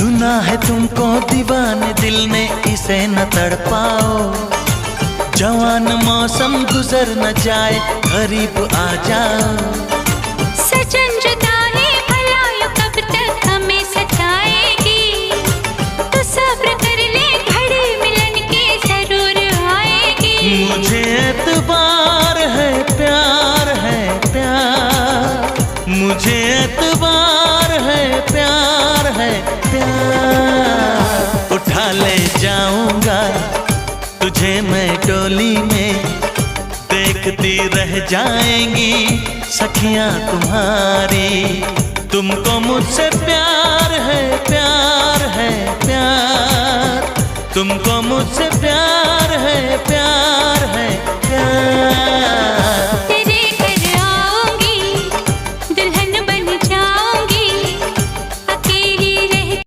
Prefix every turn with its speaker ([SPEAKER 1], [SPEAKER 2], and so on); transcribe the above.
[SPEAKER 1] चुना है तुमको दीवाने दिल ने, इसे न तड़पाओ। जवान मौसम गुजर न जाए, करीब आ जाओ।
[SPEAKER 2] सजन जुदाई भला यो कब तक हमें सताएगी। तो सब्र कर ले, घड़ी मिलन की जरूर आएगी।
[SPEAKER 1] मुझे एतबार है प्यार है प्यार, मुझे एतबार है प्यार है प्यार। उठा ले जाऊंगा तुझे मैं डोली में, देखती रह जाएंगी सखियां तुम्हारी। तुमको मुझसे प्यार है प्यार है प्यार, तुमको मुझसे प्यार है प्यार है